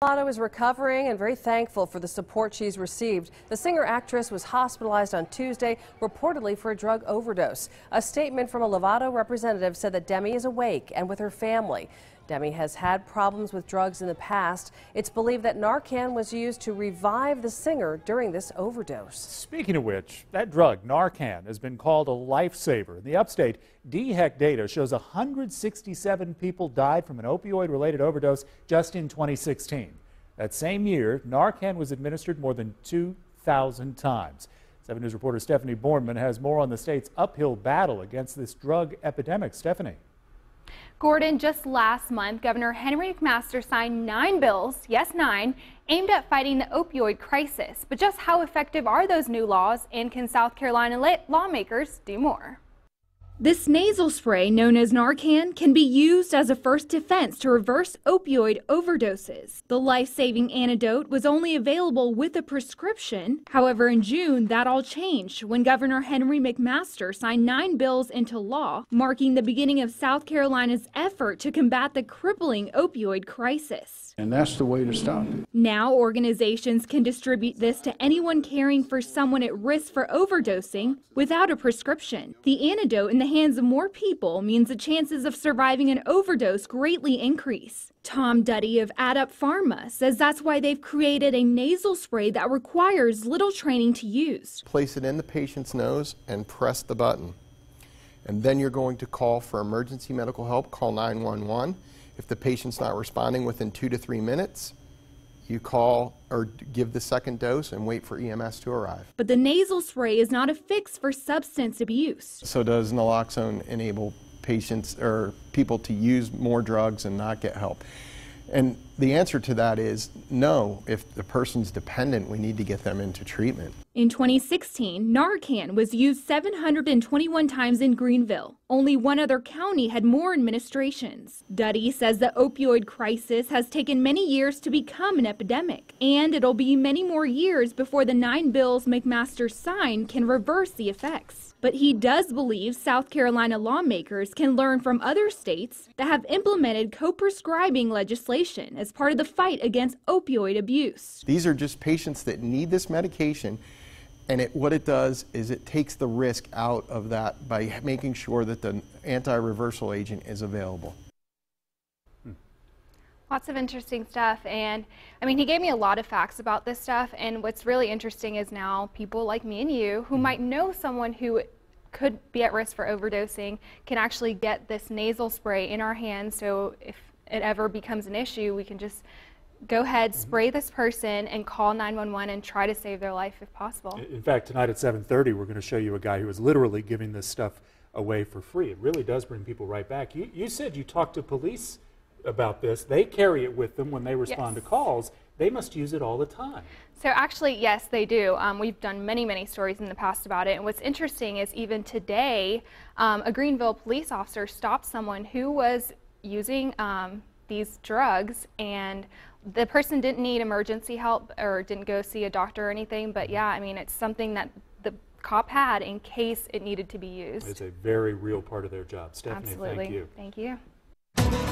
Mulatto is recovering and very thankful for the support she's received. The singer-actress was hospitalized on Tuesday, reportedly for a drug overdose. A statement from a Lovato representative said that Demi is awake and with her family. Demi has had problems with drugs in the past. It's believed that Narcan was used to revive the singer during this overdose. Speaking of which, that drug, Narcan, has been called a lifesaver. In the Upstate, DHEC data shows 167 people died from an opioid-related overdose just in 2016. That same year, Narcan was administered more than 2,000 times. 7 News reporter Stephanie Bornman has more on the state's uphill battle against this drug epidemic. Stephanie. Gordon, just last month, Governor Henry McMaster signed 9 bills, yes 9, aimed at fighting the opioid crisis. But just how effective are those new laws, and can South Carolina lawmakers do more? This nasal spray, known as Narcan, can be used as a first defense to reverse opioid overdoses. The life-saving antidote was only available with a prescription. However, in June, that all changed when Governor Henry McMaster signed 9 bills into law, marking the beginning of South Carolina's effort to combat the crippling opioid crisis. And that's the way to stop it. Now, organizations can distribute this to anyone caring for someone at risk for overdosing without a prescription. The antidote in the hands of more people means the chances of surviving an overdose greatly increase. Tom Duddy of Add-Up Pharma says that's why they've created a nasal spray that requires little training to use. Place it in the patient's nose and press the button. And then you're going to call for emergency medical help, call 911. If the patient's not responding within 2 to 3 minutes, you call or give the second dose and wait for EMS to arrive. But the nasal spray is not a fix for substance abuse. So does naloxone enable patients or people to use more drugs and not get help? And the answer to that is no. If the person's dependent, we need to get them into treatment. In 2016, Narcan was used 721 times in Greenville. Only one other county had more administrations. Duddy says the opioid crisis has taken many years to become an epidemic, and it'll be many more years before the 9 bills McMaster signed can reverse the effects. But he does believe South Carolina lawmakers can learn from other states that have implemented co-prescribing legislation as part of the fight against opioid abuse. These are just patients that need this medication, and what it does is it takes the risk out of that by making sure that the anti-reversal agent is available. Lots of interesting stuff, and I mean, he gave me a lot of facts about this stuff, and what's really interesting is now people like me and you who might know someone who could be at risk for overdosing can actually get this nasal spray in our hands, so if it ever becomes an issue, we can just go ahead, spray this person, and call 911 and try to save their life if possible. In fact, tonight at 7:30, we're going to show you a guy who is literally giving this stuff away for free. It really does bring people right back. You said you talked to police about this. They carry it with them when they respond to calls. They must use it all the time. So actually, yes, they do. We've done many stories in the past about it. And what's interesting is even today, a Greenville police officer stopped someone who was using these drugs, and the person didn't need emergency help or didn't go see a doctor or anything. But yeah, I mean, it's something that the cop had in case it needed to be used. It's a very real part of their job. Stephanie, Absolutely. thank you. Thank you.